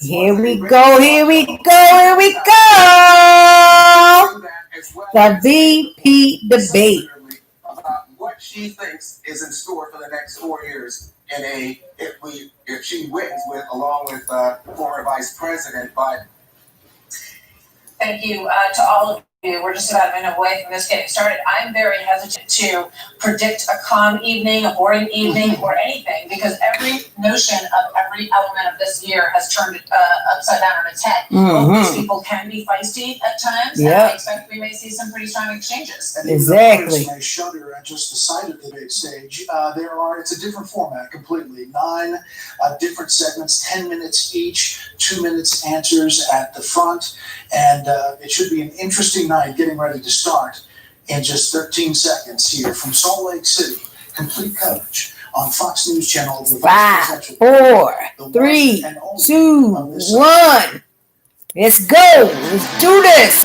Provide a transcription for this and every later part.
Here we go, here we go, here we go. The VP debate. About what she thinks is in store for the next 4 years if she wins along with former Vice President Biden. Thank you to all of you. We're just about a minute away from this getting started. I'm very hesitant to predict a calm evening, a boring evening, or anything, because every notion of every element of this year has turned upside down on its head. Both these people can be feisty at times, and I expect we may see some pretty strong exchanges. And exactly. May shudder at just the sight of the debate stage. It's a different format completely. 9 different segments, 10 minutes each, 2 minutes answers at the front, and it should be an interesting night getting ready to start in just 13 seconds here from Salt Lake City. Complete coverage on Fox News Channel. 5, 4, 3, 2, 1. Let's go. Let's do this.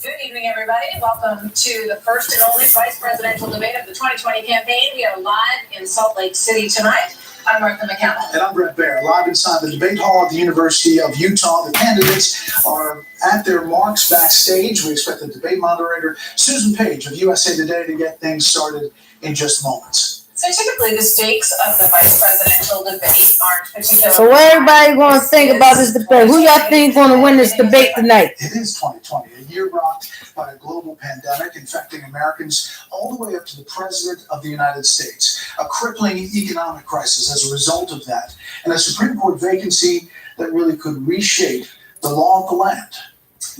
Good evening, everybody. Welcome to the first and only vice presidential debate of the 2020 campaign. We are live in Salt Lake City tonight. I'm Martha McCallum. And I'm Brett Baer, live inside the debate hall at the University of Utah. The candidates are at their marks backstage. We expect the debate moderator, Susan Page of USA Today, to get things started in just moments. So typically the stakes of the vice presidential debate aren't particularly. So what everybody going to think about this debate? Who y'all think going to win this debate tonight? It is 2020, a year rocked by a global pandemic infecting Americans all the way up to the President of the United States. A crippling economic crisis as a result of that, and a Supreme Court vacancy that really could reshape the law of the land.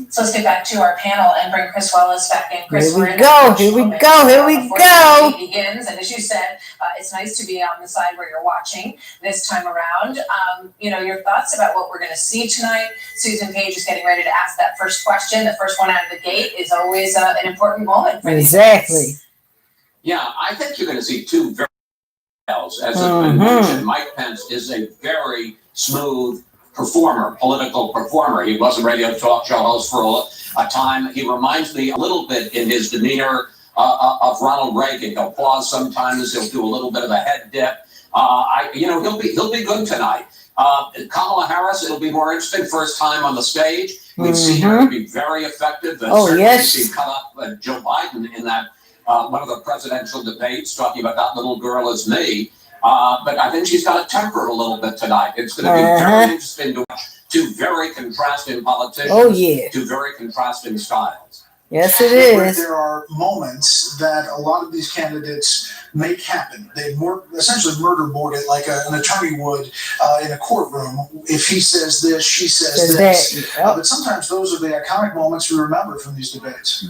So let's get back to our panel and bring Chris Wallace back in. Chris, here we go. Begins, and as you said, it's nice to be on the side where you're watching this time around. Your thoughts about what we're going to see tonight. Susan Page is getting ready to ask that first question. The first one out of the gate is always an important moment for these Exactly. Yeah, I think you're going to see two very as has been mentioned. Mike Pence is a very smooth political performer. He was a radio talk show host for a time. He reminds me a little bit in his demeanor of Ronald Reagan. He'll pause sometimes. He'll do a little bit of a head dip. He'll be good tonight. Kamala Harris, it'll be more interesting. First time on the stage. We've seen her be very effective. She cut up Joe Biden in that one of the presidential debates, talking about that little girl is me. But I think she's got to temper a little bit tonight. It's going to be very interesting to watch two very contrasting politicians, two very contrasting styles. Yes, it is. There are moments that a lot of these candidates make happen. They essentially murderboard it like an attorney would in a courtroom. If he says this, she says this. But sometimes those are the iconic moments we remember from these debates.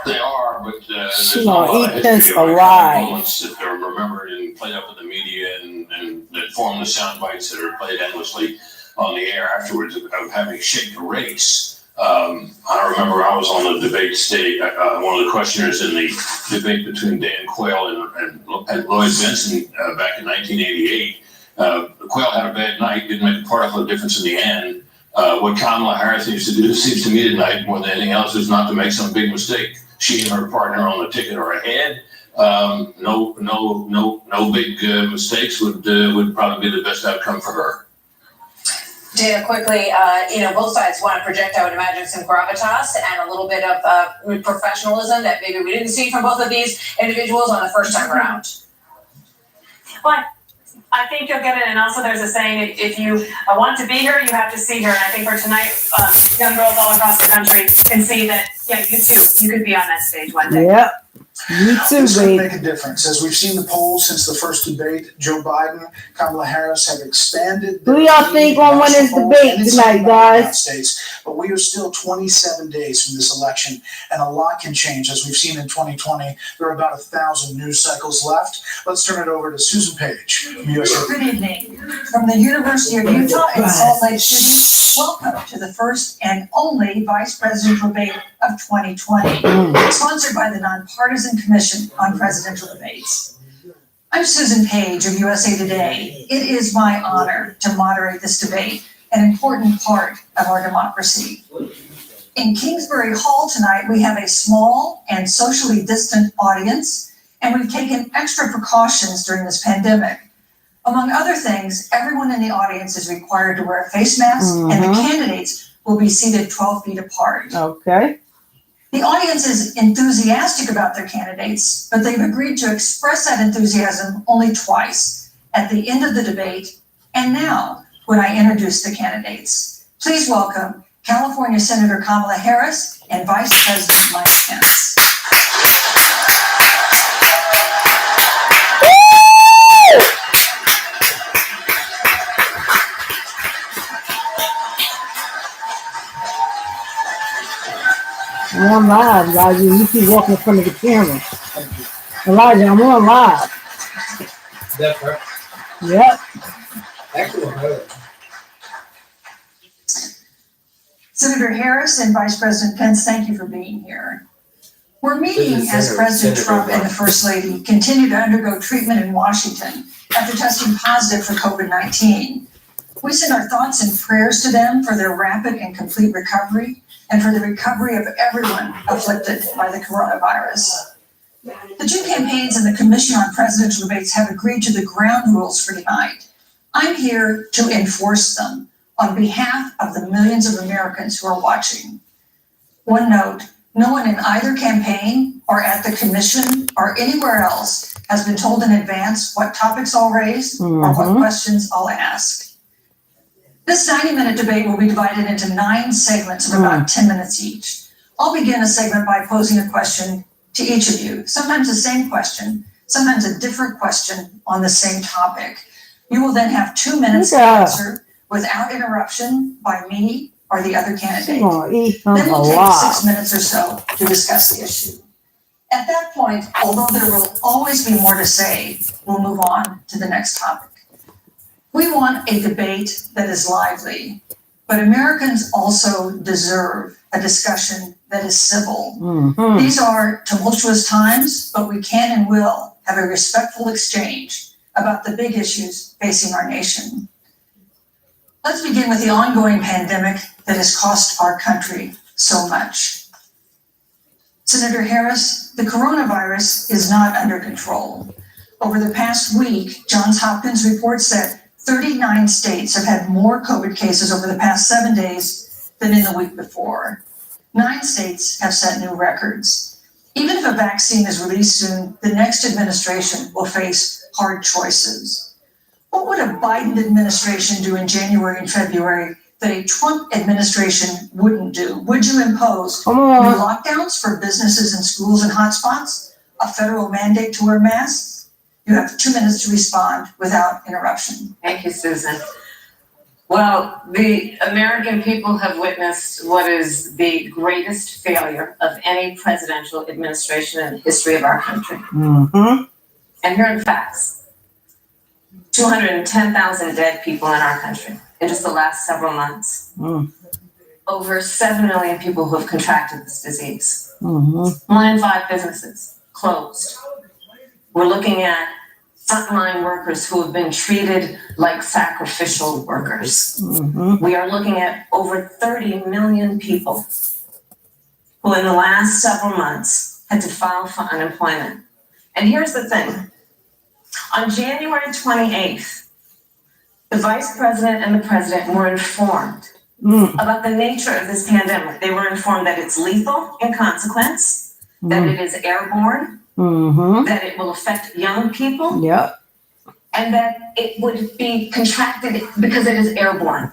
They are, but she gonna eat Pence alive. Moments that are remembered and played up in the media and that form the sound bites that are played endlessly on the air afterwards of having shaped a race. I remember I was on the debate stage, one of the questioners in the debate between Dan Quayle and Lloyd Bentsen back in 1988. Quayle had a bad night, didn't make a particle of difference in the end. What Kamala Harris needs to do, seems to me tonight, more than anything else, is not to make some big mistake. She and her partner on the ticket are ahead. No big mistakes would probably be the best outcome for her. Dana, quickly, both sides want to project, I would imagine, some gravitas and a little bit of professionalism that maybe we didn't see from both of these individuals on the first time around. Well, I think you'll get it, and also there's a saying, if you want to be here, you have to see her, and I think for tonight, young girls all across the country can see that, you too, you could be on that stage one day. Yeah. You too, this will make a difference. As we've seen the polls since the first debate, Joe Biden, Kamala Harris have expanded. Who y'all think gonna win this debate tonight, guys? States, but we are still 27 days from this election, and a lot can change. As we've seen in 2020, there are about 1,000 news cycles left. Let's turn it over to Susan Page from USA. Good evening. From the University of Utah in Salt Lake City, welcome to the first and only vice presidential debate of 2020, sponsored by the Nonpartisan Commission on Presidential Debates. I'm Susan Page of USA Today. It is my honor to moderate this debate, an important part of our democracy. In Kingsbury Hall tonight, we have a small and socially distant audience, and we've taken extra precautions during this pandemic. Among other things, everyone in the audience is required to wear a face mask, and the candidates will be seated 12 feet apart. Okay. The audience is enthusiastic about their candidates, but they've agreed to express that enthusiasm only twice, at the end of the debate and now when I introduce the candidates. Please welcome California Senator Kamala Harris and Vice President Mike Pence. I'm on live, Elijah. You keep walking in front of the camera. Elijah, I'm on live. That part. Yep. Excellent. Senator Harris and Vice President Pence, thank you for being here. We're meeting as President Trump and the First Lady continue to undergo treatment in Washington after testing positive for COVID-19. We send our thoughts and prayers to them for their rapid and complete recovery and for the recovery of everyone afflicted by the coronavirus. The two campaigns and the Commission on Presidential Debates have agreed to the ground rules for tonight. I'm here to enforce them on behalf of the millions of Americans who are watching. One note, no one in either campaign or at the Commission or anywhere else has been told in advance what topics I'll raise or what questions I'll ask. This 90-minute debate will be divided into 9 segments of about 10 minutes each. I'll begin a segment by posing a question to each of you, sometimes the same question, sometimes a different question on the same topic. You will then have 2 minutes to answer without interruption by me or the other candidate. Then we'll take 6 minutes or so to discuss the issue. At that point, although there will always be more to say, we'll move on to the next topic. We want a debate that is lively, but Americans also deserve a discussion that is civil. These are tumultuous times, but we can and will have a respectful exchange about the big issues facing our nation. Let's begin with the ongoing pandemic that has cost our country so much. Senator Harris, the coronavirus is not under control. Over the past week, Johns Hopkins reports that 39 states have had more COVID cases over the past 7 days than in the week before. 9 states have set new records. Even if a vaccine is released soon, the next administration will face hard choices. What would a Biden administration do in January and February that a Trump administration wouldn't do? Would you impose new lockdowns for businesses and schools and hotspots? A federal mandate to wear masks? You have 2 minutes to respond without interruption. Thank you, Susan. Well, the American people have witnessed what is the greatest failure of any presidential administration in the history of our country. And here are the facts. 210,000 dead people in our country in just the last several months. Over 7 million people who have contracted this disease. 1 in 5 businesses closed. We're looking at frontline workers who have been treated like sacrificial workers. We are looking at over 30 million people who in the last several months had to file for unemployment. And here's the thing. On January 28th, the vice president and the president were informed about the nature of this pandemic. They were informed that it's lethal in consequence, that it is airborne, that it will affect young people, and that it would be contracted because it is airborne.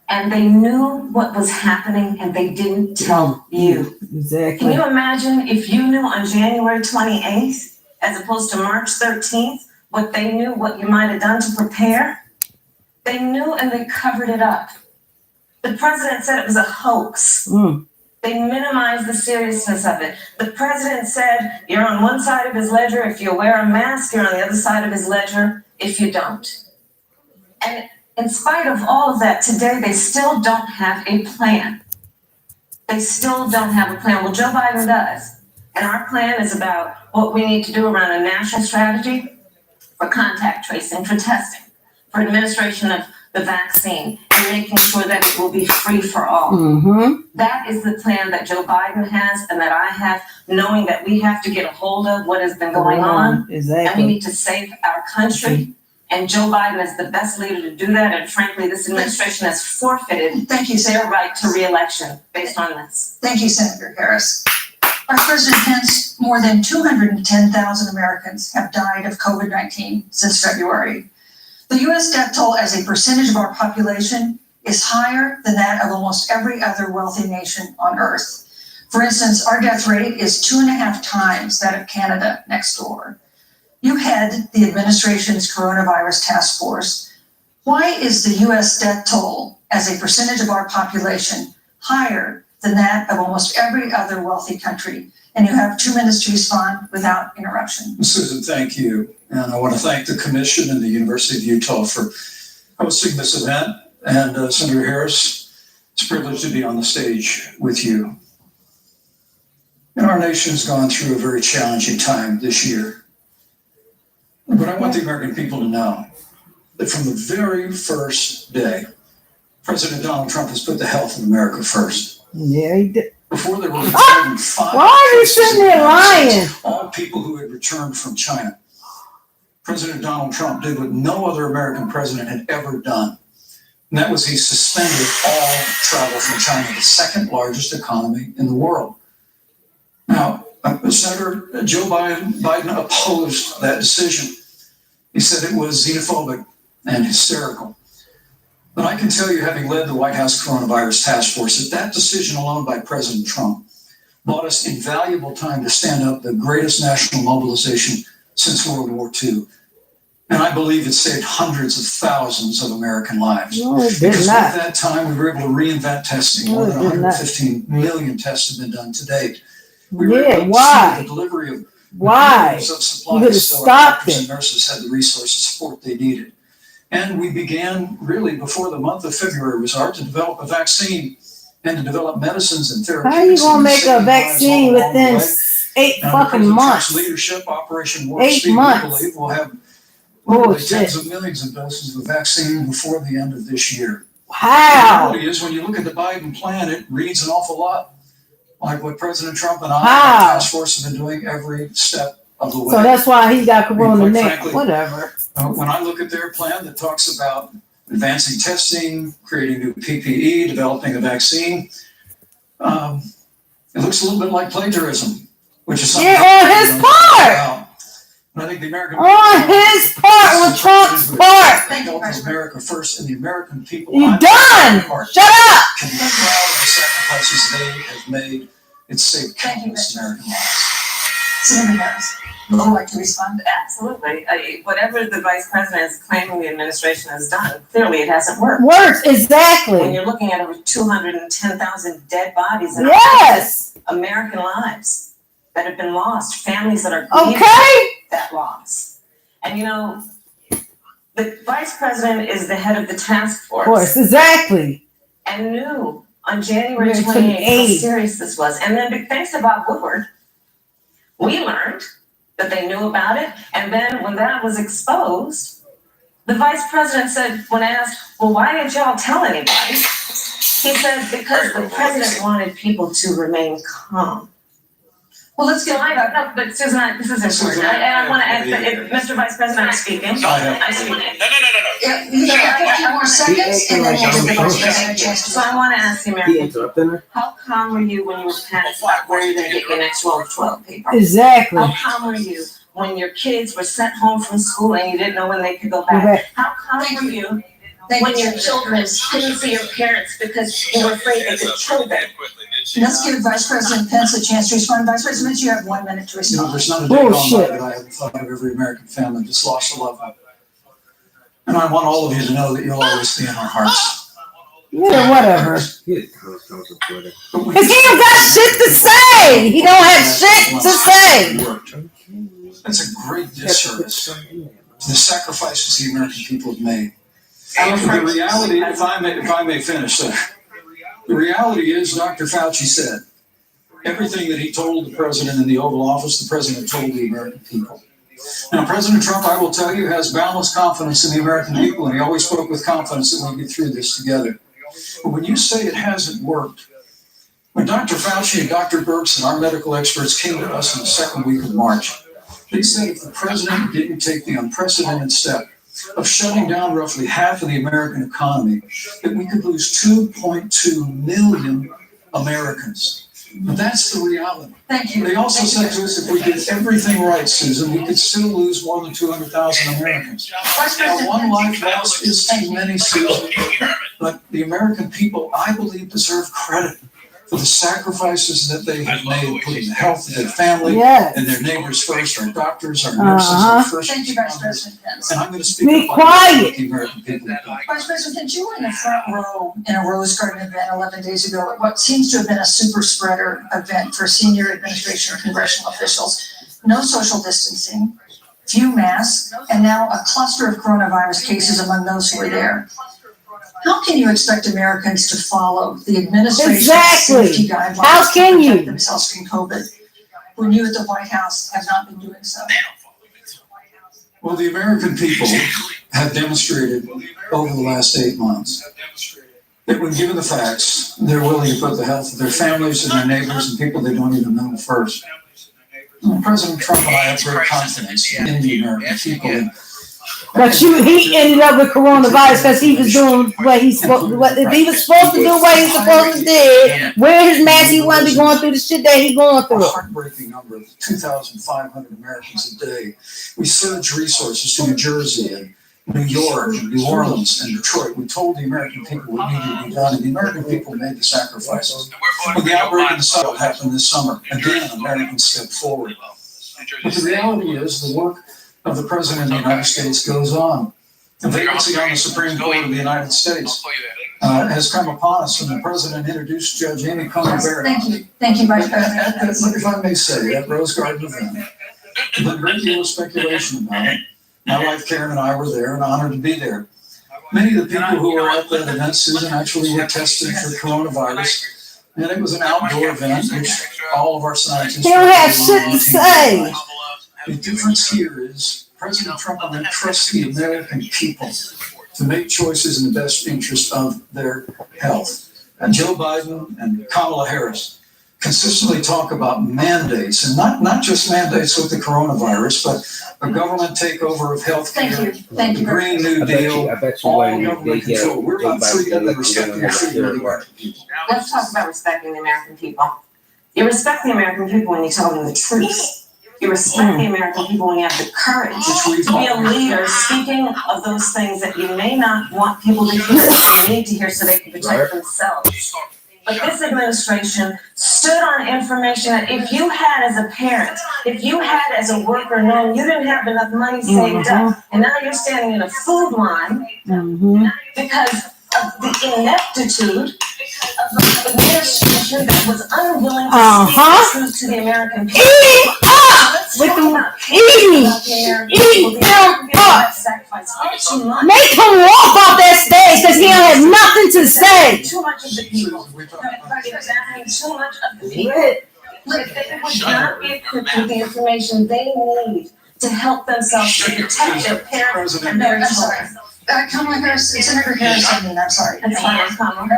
And they knew what was happening and they didn't tell you. Exactly. Can you imagine if you knew on January 28th, as opposed to March 13th, what they knew, what you might have done to prepare? They knew and they covered it up. The president said it was a hoax. They minimized the seriousness of it. The president said, you're on one side of his ledger if you wear a mask, you're on the other side of his ledger if you don't. And in spite of all of that, today they still don't have a plan. They still don't have a plan. Well, Joe Biden does. And our plan is about what we need to do around a national strategy for contact tracing, for testing. for administration of the vaccine and making sure that it will be free for all. Mm-hmm. That is the plan that Joe Biden has and that I have, knowing that we have to get a hold of what has been going on and we Exactly. need to save our country. And Joe Biden is the best leader to do that. And frankly, this administration has forfeited Thank you, their Senator. right to reelection based on this. Thank you, Senator Harris. Vice President Pence, more than 210,000 Americans have died of COVID-19 since February. The U.S. death toll as a percentage of our population is higher than that of almost every other wealthy nation on earth. For instance, our death rate is 2.5 times that of Canada next door. You head the administration's coronavirus task force. Why is the U.S. death toll as a percentage of our population higher than that of almost every other wealthy country? And you have 2 minutes to respond without interruption. Susan, thank you. And I want to thank the Commission and the University of Utah for hosting this event. And Senator Harris, it's a privilege to be on the stage with you. And our nation's gone through a very challenging time this year. But I want the American people to know that from the very first day, President Donald Trump has put the health of America first. Yeah, he did. Before there were more than 5 Why are you cases sitting there announced, lying? all people who had returned from China. President Donald Trump did what no other American president had ever done. And that was he suspended all travel from China, the second largest economy in the world. Now, Senator Joe Biden opposed that decision. He said it was xenophobic and hysterical. But I can tell you, having led the White House coronavirus task force, that decision alone by President Trump bought us invaluable time to stand up the greatest national mobilization since World War II. And I believe it saved hundreds of thousands of American lives. No, it did Because not. with that time, we were able to reinvent testing. No, More it than did not. 115 million tests have been done to date. We were Yeah, able to why? see the delivery of Why? millions of You supplies could've so our stopped doctors it. and nurses had the resources support they needed. And we began really before the month of February was hard to develop a vaccine and to develop medicines and therapeutics. How you gonna and make a saving lives vaccine all along the within way. 8 Now, fucking President months? Trump's leadership, Operation Warp 8 Speed, we months. believe will have literally Bullshit. tens of millions of doses of vaccine before the end of this year. The How? reality is, when you look at the Biden plan, it reads an awful lot like what President Trump and I, How? and our task force, have been doing every step of the way. So that's why he got corona Quite next. frankly, Whatever. When I look at their plan that talks about advancing testing, creating new PPE, developing a vaccine, it looks a little bit like plagiarism, which is something. Yeah, on his we don't part. talk about. And I think the American On his part, on Trump's part. The health of America first, and the American people. You I'm done. part, Shut up. can be proud of the sacrifices they have made. It's saved Thank you, countless Mr. American lives. Senator Harris, would you like to respond? Absolutely. Whatever the vice president is claiming the administration has done, clearly it hasn't worked. Works, When exactly. you're looking at over 210,000 dead bodies in our Yes. country, American lives that have been lost, families that are grieving Okay. that loss. And you know, the vice president is the head of the task Of force course, exactly. and knew on January January 28th how 28th. serious this was. And then thanks to Bob Woodward, we learned that they knew about it. And then when that was exposed, the vice president said, when asked, well, why didn't y'all tell anybody? He said, because the president wanted people to remain calm. Well, let's So get I don't know, but Susan, this is important. And I want to add, Mr. Vice President, I'm speaking. I'm speaking. Yeah, you have 15 more seconds, and then we'll give the vice president a chance to. So I want to ask the He American, interrupted her? how calm were you when you were panicked about where you're going to get your next roll of toilet paper? Exactly. How calm were you when your kids were sent home from school and you didn't know when they could go back? Correct. How calm were you Thank when you, your children couldn't see your parents because you were afraid they could kill them? Let's give Vice President Pence a chance to respond. Vice President Pence, you have 1 minute to You know, respond. there's not a day gone by Bullshit. that I haven't thought of every American family just lost a loved one. And I want all of you to know that you'll always be in our hearts. Yeah, whatever. He didn't post on Twitter. But we Cause he don't got shit to say. He don't have shit to say. worked. That's a great disservice to the sacrifices the American people have made. The reality, if I may finish, the reality is, Dr. Fauci said, everything that he told the president in the Oval Office, the president told the American people. Now, President Trump, I will tell you, has boundless confidence in the American people, and he always spoke with confidence that we'll get through this together. But when you say it hasn't worked, when Dr. Fauci and Dr. Birx and our medical experts came to us in the second week of March, they said if the president didn't take the unprecedented step of shutting down roughly half of the American economy, that we could lose 2.2 million Americans. But that's the reality. Thank you. They also said to us if we did everything right, Susan, we could still lose more than 200,000 Americans. Vice Now, President one Pence. life lost is too many, Susan, but the American people, I believe, deserve credit for the sacrifices that they have made, putting the health of their family Yes. and their neighbors first, our doctors, our nurses, our first Thank you, Vice responders. President Pence. And I'm going to speak Be up on quiet. what the American people have done. Vice President Pence, you were in the front row in a Rose Garden event 11 days ago at what seems to have been a super spreader event for senior administration and congressional officials. No social distancing, few masks, and now a cluster of coronavirus cases among those who were there. How can you expect Americans to follow the administration's Exactly. safety guidelines How can to you? protect themselves from COVID when you at the White House have not been doing so? Well, the American people have demonstrated over the last 8 months that when given the facts, they're willing to put the health of their families and their neighbors and people they don't even know first. And President Trump and I have great confidence in the American people. And But he ended up with coronavirus because he was doing what he supposed. What if he was supposed to do what he supposed to do? Wear his mask. He wouldn't be going through the shit that he going a through. heartbreaking number of 2,500 Americans a day. We surged resources to New Jersey and New York and New Orleans and Detroit. We told the American people what needed to be done, and the American people made the sacrifices. When the outbreak in the South happened this summer, again, Americans stepped forward. But the reality is the work of the President of the United States goes on. The vacancy on the Supreme Court of the United States has come upon us when the President introduced Judge Amy Coney Barrett. Thank you, Vice President. If I may say, at Rose Garden event, there's been a great deal of speculation about it. My wife Karen and I were there and honored to be there. Many of the people who were at that event, Susan, actually were tested for coronavirus. And it was an outdoor event, which all of our scientists. He don't have shit to say. The difference here is President Trump will trust the American people to make choices in the best interest of their health. And Joe Biden and Kamala Harris consistently talk about mandates, and not just mandates with the coronavirus, but a government takeover of health care, Thank you. the Green New Deal, all government control. We're about freedom and respecting the freedom of the American people. Let's talk about respecting the American people. You respect the American people when you tell them the truth. You respect the American people when you have the courage to be a leader speaking of those things that you may not want people to hear, but they need to hear so they can protect themselves. But this administration stood on information that if you had as a parent, if you had as a worker known you didn't have enough money saved up, and now you're standing in a food line because of the ineptitude of the administration that was unwilling to speak the truth to the American people. Eat up with them. Eat them up. Make him walk off that stage because he don't have nothing to say. Too much of the people. Exactly, too much of the people. Look, they would not be equipped with the information they need to help themselves to protect their parents and their children. Kamala Harris, Senator Harris, I mean, I'm sorry. That's fine, Kamala. No,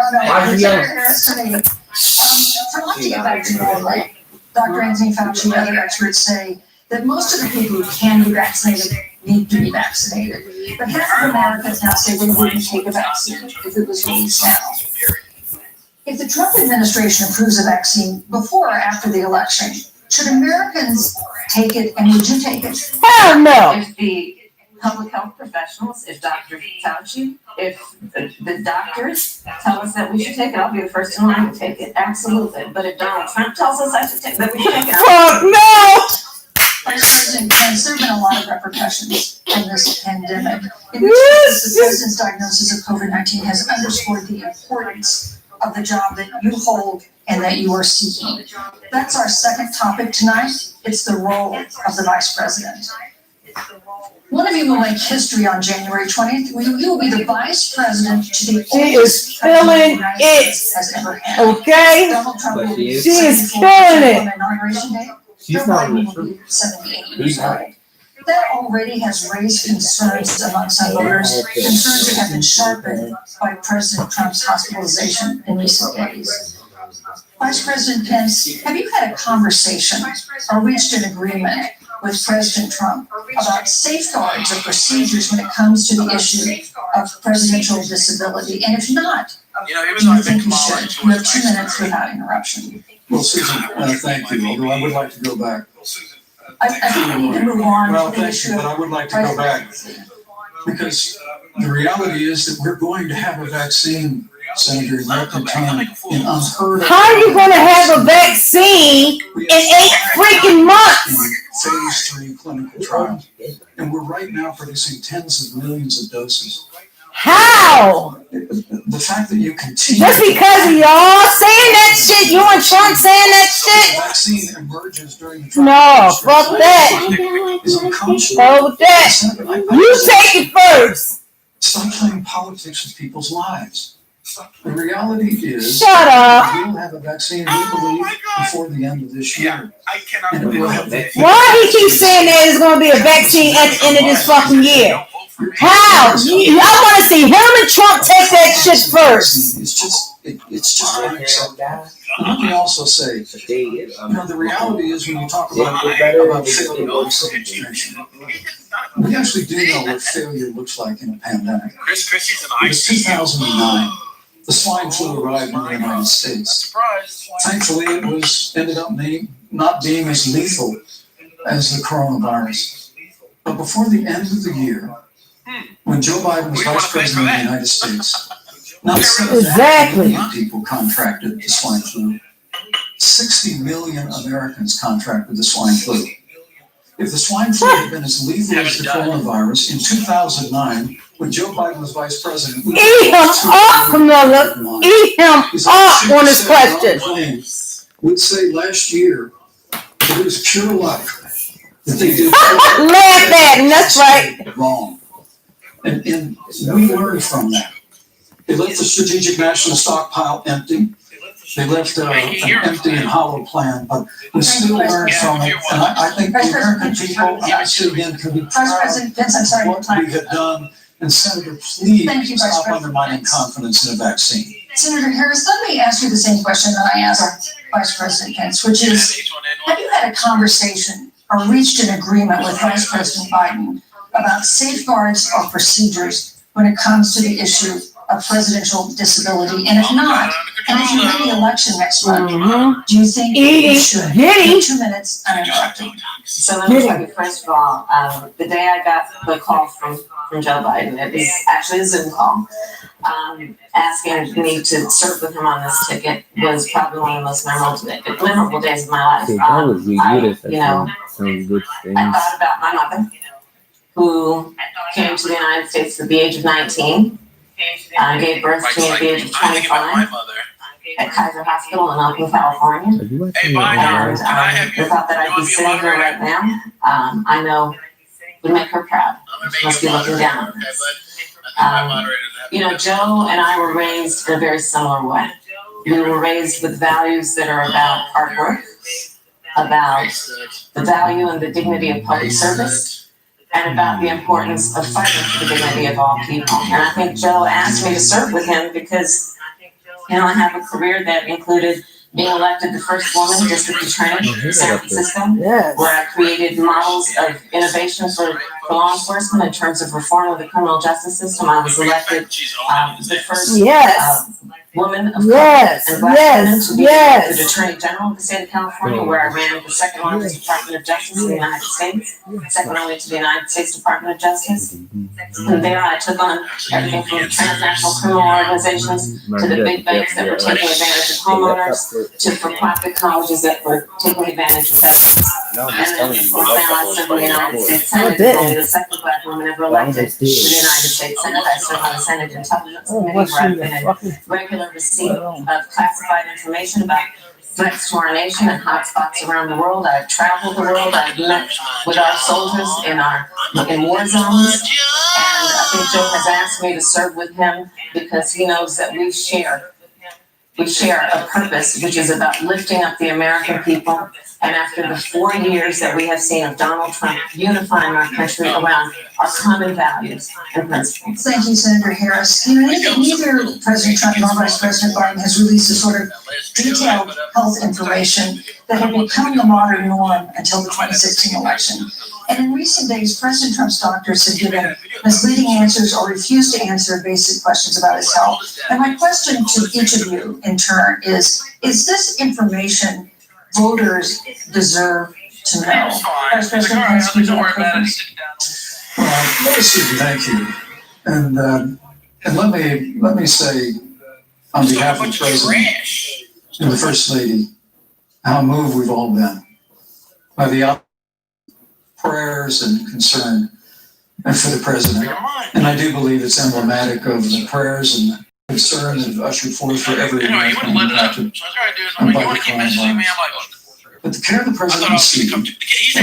Senator Harris, I mean, I'd like to get back to normal. Dr. Anthony Fauci and other experts say that most of the people who can be vaccinated need to be vaccinated. But half of Americans now say they wouldn't take a vaccine if it was released now. If the Trump administration approves a vaccine before or after the election, should Americans take it, and would you take it? Hell no. If the public health professionals, if Dr. Fauci, if the doctors tell us that we should take it, I'll be the first in line to take it, absolutely. But if Donald Trump tells us that we should take it, Fuck no. Vice President Pence, there have been a lot of repercussions from this pandemic. In which the president's diagnosis of COVID-19 has underscored the importance of the job that you hold and that you are seeking. That's our second topic tonight. It's the role of the vice president. One of you will make history on January 20th. You will be the vice president to the She oldest is country the feeling United it. States has ever had. Okay? Donald Trump will be She is 74 killing it. on inauguration day. She's Joe not Biden in will the be 78 Who's years old. That already has raised concerns among some voters, concerns that have been sharpened by President Trump's hospitalization in recent days. Vice President Pence, have you had a conversation or reached an agreement with President Trump about safeguards or procedures when it comes to the issue of presidential disability? And if not, do you think you should? You have 2 minutes without interruption. Well, Susan, thank you, although I would like to go back. I think we need to move on Well, to the thank issue you, but of I would like to go back, presidency. because the reality is that we're going to have a vaccine, Senator, in record time, in unheard of. How are you gonna have a vaccine in 8 freaking months? Phase 3 clinical trials, and we're right now producing tens of millions of doses. How? The fact that you continue. Just because of y'all saying that shit, you and Trump saying that shit? The vaccine emerges during the trial. No, fuck that. Is unconscionable. Go with that. You take it first. Stop playing politics with people's lives. The reality is. Shut up. We'll have a vaccine, we believe, before the end of this year. And it will have the- Why he keeps saying that there's gonna be a vaccine at the end of this fucking year? How? I wanna see him and Trump take that shit first. It's just unacceptable. And let me also say, the reality is when you talk about failure of administration, we actually do know what failure looks like in a pandemic. It was 2009. The swine flu arrived in the United States. Thankfully, it ended up not being as lethal as the coronavirus. But before the end of the year, when Joe Biden was vice president of the United States, not 7 million people contracted the swine flu. 60 million Americans contracted the swine flu. If the swine flu had been as lethal as the coronavirus in 2009, when Joe Biden was vice president, we Eat him up, Camilla. Eat him up on this question. Would say last year that it was pure luck that they did. Laugh at him, that's right. Wrong. And we learned from that. They left the Strategic National Stockpile empty. They left an empty and hollow plan, but we still learned from it. And I think the American people, and I say again, can be Vice proud President Pence, I'm sorry, of what we have done. And Senator, please Thank you, Vice stop President undermining Pence. confidence in a vaccine. Senator Harris, let me ask you the same question that I asked Vice President Pence, which is, have you had a conversation or reached an agreement with Vice President Biden about safeguards or procedures when it comes to the issue of presidential disability? And if not, and if you win the election next month, do you think you should? You have 2 minutes uninterrupted. So let me tell you, first of all, the day I got the call from Joe Biden, it was actually a Zoom call, asking me to serve with him on this ticket was probably one of the most memorable days of my life. I thought about my mother, who came to the United States at the age of 19, gave birth to me at the age of 25 at Kaiser Hospital in Oakland, California. And the thought that I'd be sitting here right now, I know would make her proud. She must be looking down on us. Joe and I were raised in a very similar way. We were raised with values that are about hard work, about the value and the dignity of public service, and about the importance of fighting for the dignity of all people. And I think Joe asked me to serve with him because, I have a career that included being elected the first woman district attorney in San Francisco, where I created models of innovation for law enforcement in terms of reform of the criminal justice system. I was elected the first woman of color and black women to be elected Attorney General of the state of California, where I ran the second largest Department of Justice in the United States, second only to the United States Department of Justice. And there I took on everything from transnational criminal organizations to the big banks that were taking advantage of homeowners to for-profit colleges that were taking advantage of veterans. And then, of course, now I serve in the United States Senate, only the second black woman ever elected to the United States Senate. I serve on the Senate Intelligence Committee, where I've been in regular receipt of classified information about threats to our nation and hotspots around the world. I've traveled the world. I've met with our soldiers in war zones. And I think Joe has asked me to serve with him because he knows that we share we share a purpose, which is about lifting up the American people. And after the 4 years that we have seen of Donald Trump unifying our country around our common values and principles. Thank you, Senator Harris. You know, neither President Trump nor Vice President Biden has released the sort of detailed health information that had become the modern norm until the 2016 election. And in recent days, President Trump's doctors have given misleading answers or refused to answer basic questions about his health. And my question to each of you in turn is this information voters deserve to know? Vice President, please speak up first. Listen, thank you. And let me say, on behalf of the President and the First Lady, how moved we've all been by the prayers and concern for the President. And I do believe it's emblematic of the prayers and the concern that have ushered forth for every American impacted by the coronavirus. But the care the President received at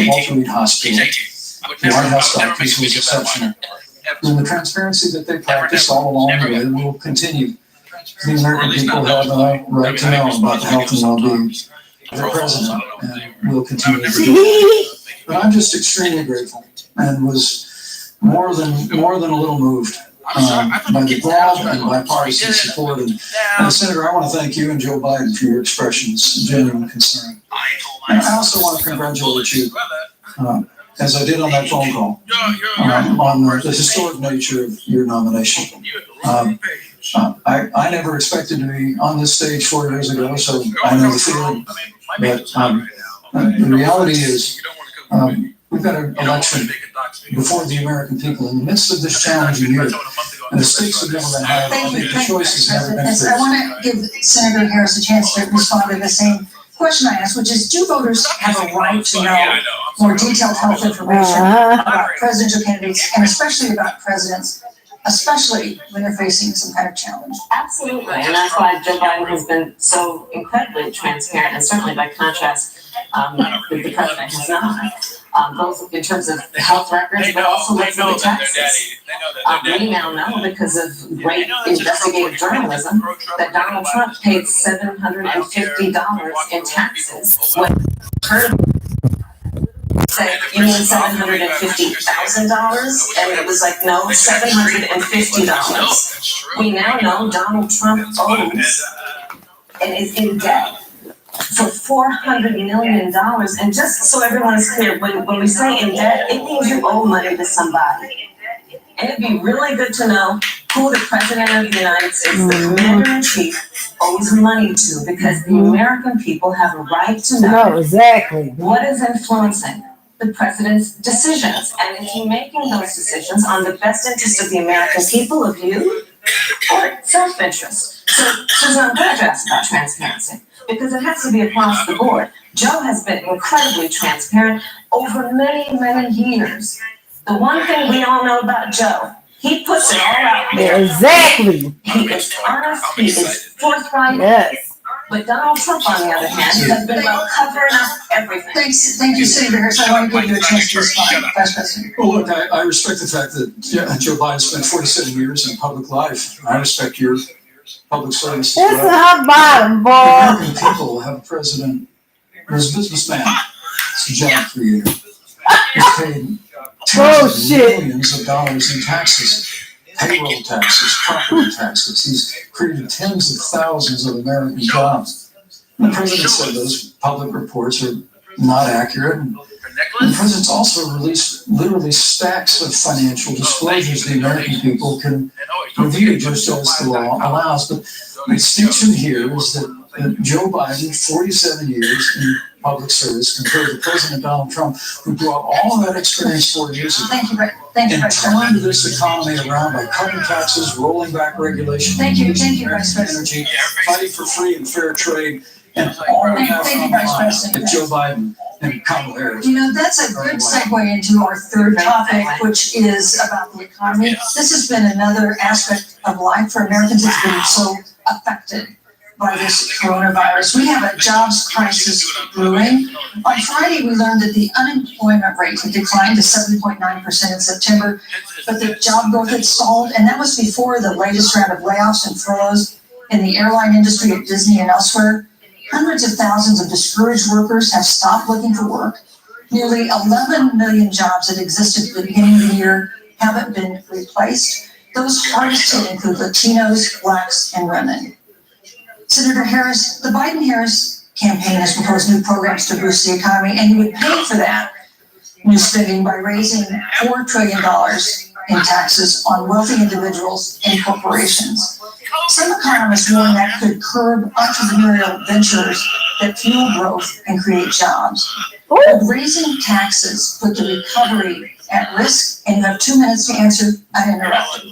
Walter Reed Hospital, the White House doctors, was exceptional. And the transparency that they practiced all along the way will continue. The American people have a right to know about the health and well-being of the President, and will continue to do that. But I'm just extremely grateful and was more than a little moved by the broad and bipartisan support. And Senator, I want to thank you and Joe Biden for your expressions and genuine concern. And I also want to congratulate you, as I did on that phone call, on the historic nature of your nomination. I never expected to be on this stage 4 years ago, so I know the feeling. But the reality is, we've got an election before the American people in the midst of this challenging year. And the stakes have never been higher. I think the choice has never been fair. I want to give Senator Harris a chance to respond to the same question I asked, which is, do voters have a right to know more detailed health information about presidential candidates and especially about presidents, especially when they're facing some kind of challenge? Absolutely, and that's why Joe Biden has been so incredibly transparent, and certainly by contrast, the president has not. Both in terms of health records, but also let's look at taxes. We now know, because of great investigative journalism, that Donald Trump paid $750 in taxes. When heard of said, you mean $750,000? And it was like, no, $750. We now know Donald Trump owes and is in debt for $400 million. And just so everyone is clear, when we say in debt, it means you owe money to somebody. And it'd be really good to know who the President of the United States, the Commander-in-Chief, owes money to, because the American people have a right to know exactly what is influencing the President's decisions. And is he making those decisions on the best interest of the American people, of you, or self-interest? So, Susan, I'm glad you asked about transparency, because it has to be across the board. Joe has been incredibly transparent over many, many years. The one thing we all know about Joe, he puts it all out there. Exactly. He is honest, he is forthright. Yes. But Donald Trump, on the other hand, has been about covering up everything. Thank you, Senator Harris. I want to give you a chance to respond, Vice President. Well, look, I respect the fact that Joe Biden spent 47 years in public life. I respect your public service as It's well. her bottom, boy. The American people have a president who's a businessman. He's a job creator. He's paid tens of millions of dollars in taxes, payroll taxes, property taxes. He's created tens of thousands of American jobs. And the president said those public reports are not accurate. And the president's also released literally stacks of financial disclosures the American people can review just as the law allows. But the distinction here is that Joe Biden, 47 years in public service, compared to President Donald Trump, who brought all of that experience 4 years ago. Thank you, And Vice President. turned this economy around by cutting taxes, rolling back regulation, Thank you, increasing Vice President. energy, fighting for free and fair trade, and all of that Thank you, on Vice line President. with Joe Biden and Kamala Harris. You know, that's a good segue into our third topic, which is about the economy. This has been another aspect of life for Americans that's been so affected by this coronavirus. We have a jobs crisis brewing. On Friday, we learned that the unemployment rate had declined to 7.9% in September, but the job growth had stalled, and that was before the latest round of layoffs and furloughs in the airline industry at Disney and elsewhere. Hundreds of thousands of discouraged workers have stopped looking for work. Nearly 11 million jobs that existed at the beginning of the year haven't been replaced. Those hardest hit include Latinos, Blacks, and women. Senator Harris, the Biden-Harris campaign has proposed new programs to boost the economy, and you would pay for that new spending by raising $4 trillion in taxes on wealthy individuals and corporations. Some economists warn that could curb entrepreneurial ventures that fuel growth and create jobs. But raising taxes put the recovery at risk, and you have 2 minutes to answer uninterrupted.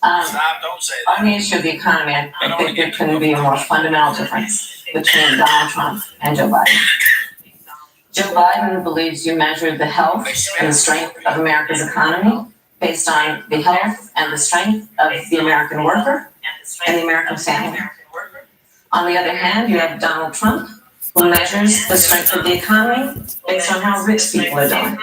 On the issue of the economy, I think there couldn't be a more fundamental difference between Donald Trump and Joe Biden. Joe Biden believes you measure the health and the strength of America's economy based on the health and the strength of the American worker and the American family. On the other hand, you have Donald Trump, who measures the strength of the economy based on how rich people are doing.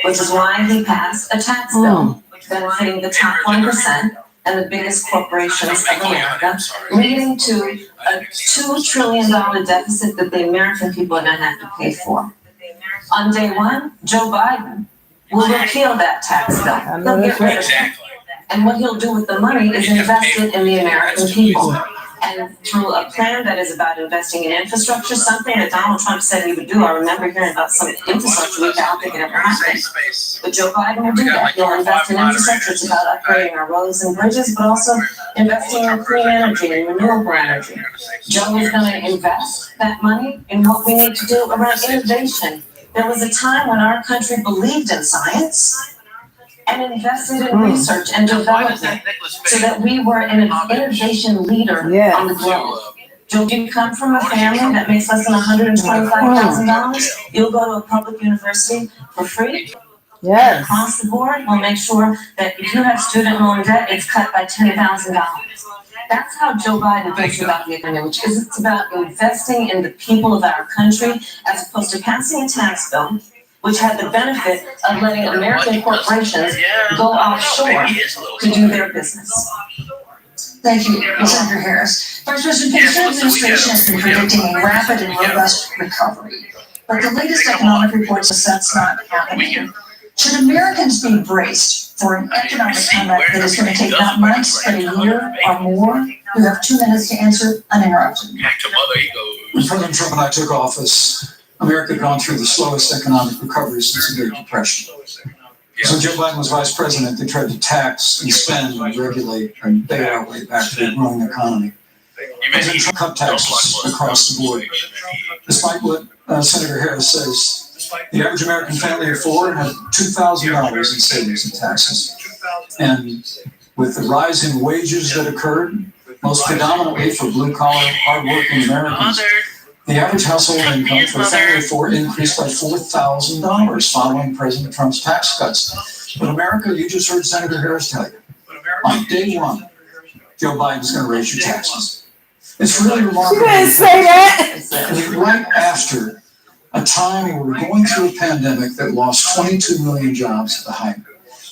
Which is why he passed a tax bill benefiting the top 1% and the biggest corporations of America, leading to a $2 trillion deficit that the American people are going to have to pay for. On day one, Joe Biden will repeal that tax bill. He'll get rid of it. And what he'll do with the money is invest it in the American people. And through a plan that is about investing in infrastructure, something that Donald Trump said he would do. I remember hearing about some infrastructure, which I don't think it ever happened. But Joe Biden will do that. He'll invest in infrastructure. It's about upgrading our roads and bridges, but also investing in clean energy and renewable energy. Joe is going to invest that money in what we need to do around innovation. There was a time when our country believed in science and invested in research and development so that we were an innovation leader on the globe. Do you come from a family that makes less than $125,000? You'll go to a public university for free? Yes. Across the board, we'll make sure that if you have student loan debt, it's cut by $10,000. That's how Joe Biden thinks about the economy, which is it's about investing in the people of our country as opposed to passing a tax bill which had the benefit of letting American corporations go offshore to do their business. Thank you, Senator Harris. Vice President Pence, your administration has been predicting a rapid and robust recovery, but the latest economic report says that's not happening. Should Americans be braced for an economic comeback that is going to take not months, but a year or more? You have 2 minutes to answer uninterrupted. When President Trump and I took office, America had gone through the slowest economic recovery since the Great Depression. So Joe Biden was vice president. They tried to tax and spend and regulate and bail our way back to a growing economy. President Trump cut taxes across the board. Despite what Senator Harris says, the average American family of four had $2,000 in savings and taxes. And with the rise in wages that occurred, most predominantly for blue-collar, hardworking Americans, the average household income for a family of four increased by $4,000 following President Trump's tax cuts. But America, you just heard Senator Harris tell you, on day one, Joe Biden's going to raise your taxes. It's really remarkable. You didn't say that. I mean, right after a time where we're going through a pandemic that lost 22 million jobs at the height,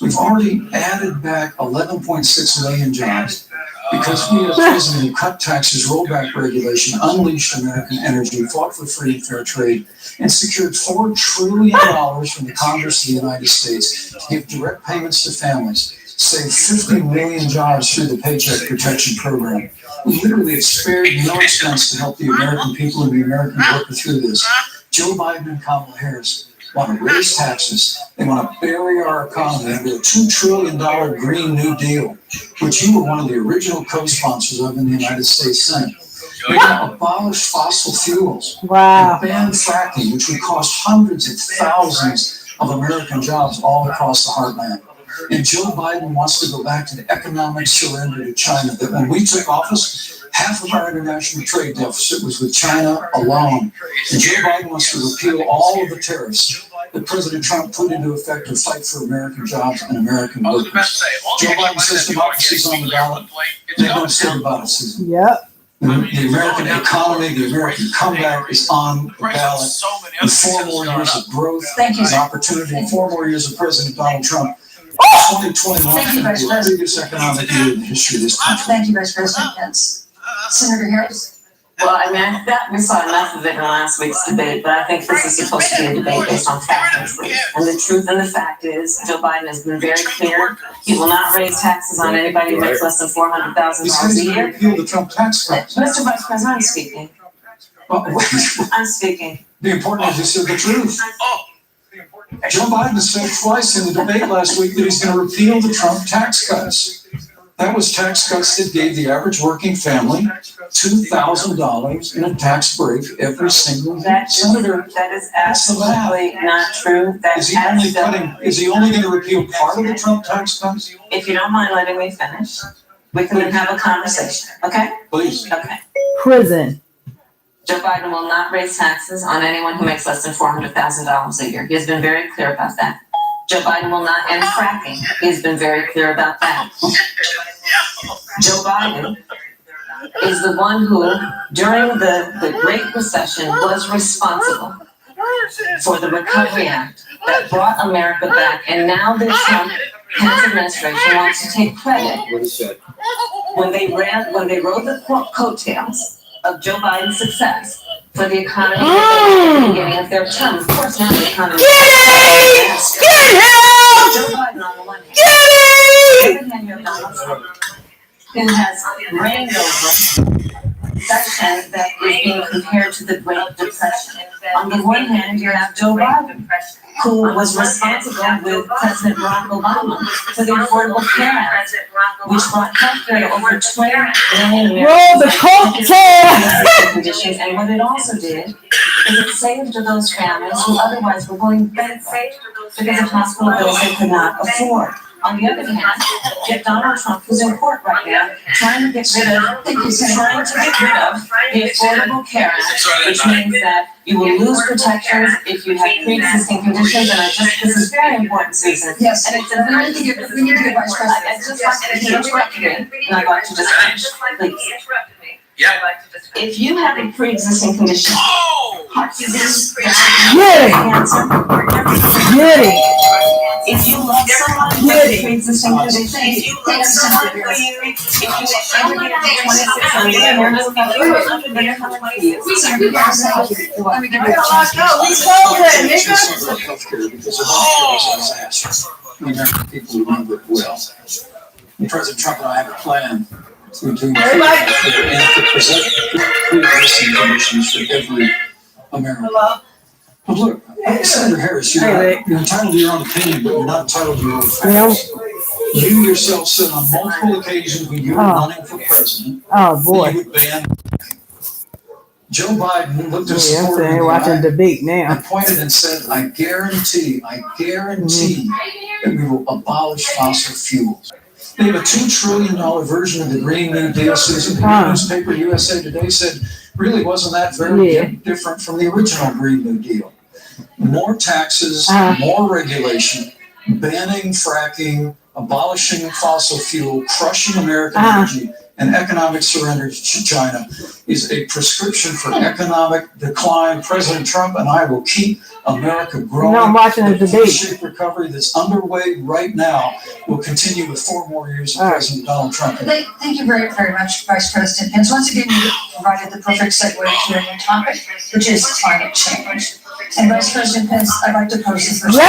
we've already added back 11.6 million jobs because we had a president who cut taxes, rolled back regulation, unleashed American energy, fought for free and fair trade, and secured $4 trillion from the Congress of the United States to give direct payments to families, saved 50 million jobs through the Paycheck Protection Program. We literally have spared no expense to help the American people and the American worker through this. Joe Biden and Kamala Harris want to raise taxes. They want to bury our economy under a $2 trillion Green New Deal, which you were one of the original co-sponsors of in the United States Senate. They want to abolish fossil fuels and ban fracking, which would cost hundreds of thousands of American jobs all across the heartland. And Joe Biden wants to go back to the economic surrender to China that when we took office, half of our international trade deficit was with China alone. And Joe Biden wants to repeal all of the tariffs that President Trump put into effect to fight for American jobs and American workers. Joe Biden says democracy's on the ballot. They don't say about it, Susan. Yep. The American economy, the American comeback is on the ballot. With 4 more years of growth and opportunity, 4 more years of President Donald Trump, 2021 Thank you, Vice will be the biggest economic year in the history of this country. Thank you, Vice President Pence. Senator Harris? Well, I mean, we saw enough of it in last week's debate, but I think this is supposed to be a debate based on facts. And the truth and the fact is, Joe Biden has been very clear. He will not raise taxes on anybody who makes less than $400,000 He's a going to year. repeal the Trump tax cuts. Mr. Vice President, I'm speaking. Well, I'm speaking. the important is he said the truth. Joe Biden said twice in the debate last week that he's going to repeal the Trump tax cuts. That was tax cuts that gave the average working family $2,000 in a tax break every single year. Senator, That is absolutely not true. is he only going to repeal part of the Trump tax cuts? If you don't mind letting me finish, we can then have a conversation, okay? Please. Okay. Prison. Joe Biden will not raise taxes on anyone who makes less than $400,000 a year. He has been very clear about that. Joe Biden will not end fracking. He's been very clear about that. Joe Biden is the one who, during the Great Recession, was responsible for the Recovery Act that brought America back. And now the Trump-Pence administration wants to take credit when they rode the coattails of Joe Biden's success for the economy at the beginning of their term. Of course, now the economy. Get him! Joe Biden on the one hand. Get him! On the other hand, you have Donald Trump, who has reigned over section that is being compared to the Great Depression. On the one hand, you have Joe Biden, who was responsible with President Barack Obama for the Affordable Care Act, which brought healthcare to over 20 million Roll the coattail! conditions. And what it also did is it saved those families who otherwise were going bankrupt because of hospital bills they could not afford. On the other hand, get Donald Trump, who's in court right now, trying to get rid of the Affordable Care Act, which means that you will lose protections if you have pre-existing conditions. And this is very important, Susan. Yes. And it's We need to get Vice President. I just like to interrupt me, and I'd like to just finish, please. If you have a pre-existing condition, heart disease, cancer, Get it! if you love someone who has a pre-existing condition, if you ever get to 26 and you're not covered, they're coming to you. Let me give you a Healthcare because of healthcare is a disaster. The American people want to live well. President Trump and I have a plan to do and to present pre-existing conditions for every American. But look, Senator Harris, you're entitled to your own opinion, but you're not entitled to your own facts. You yourself said on multiple occasions when you were running for president, Oh, boy. that you would ban. Joe Biden looked at us Yeah, I'm saying, watching debate now. and pointed and said, I guarantee that we will abolish fossil fuels. They have a $2 trillion version of the Green New Deal. Susan, the newspaper USA Today said, really wasn't that very different from the original Green New Deal. More taxes, more regulation, banning fracking, abolishing fossil fuel, crushing American energy, and economic surrender to China is a prescription for economic decline. President Trump and I will keep America growing. I'm watching the debate. V-shaped recovery that's underway right now will continue with 4 more years of President Donald Trump. Thank you very, very much, Vice President Pence. Once again, you provided the perfect segue to a new topic, which is climate change. And Vice President Pence, I'd like to pose the first. No,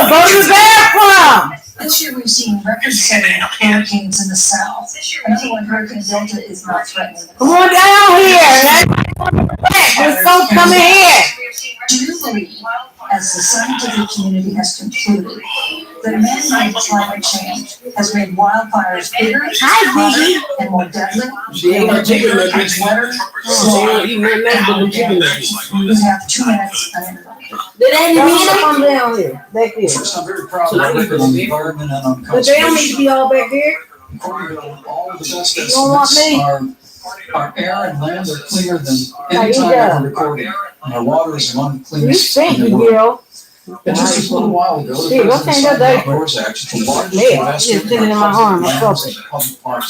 go to the bathroom! This year, we've seen record-setting hurricanes in the South. Another one, Hurricane Delta, is not threatening. Come on down here! Let's go come here! Do you believe, as the scientific community has concluded, that man-made climate change has made wildfires bigger, hotter, and more deadly? It's wetter, slower, you have 2 minutes uninterrupted. Did they need to come down here? Back here. First, I'm very proud of the environment and on But they don't need to be all back here. According to all of the best You don't want estimates, our air and land are cleaner than any time ever recorded. And our water is among the You cleanest think, in the world. girl. And just a little while ago, the Shit, go President change signed that the Outdoors Act, the largest Yeah, investment it's sitting in my public arm, it's lands open. and public parks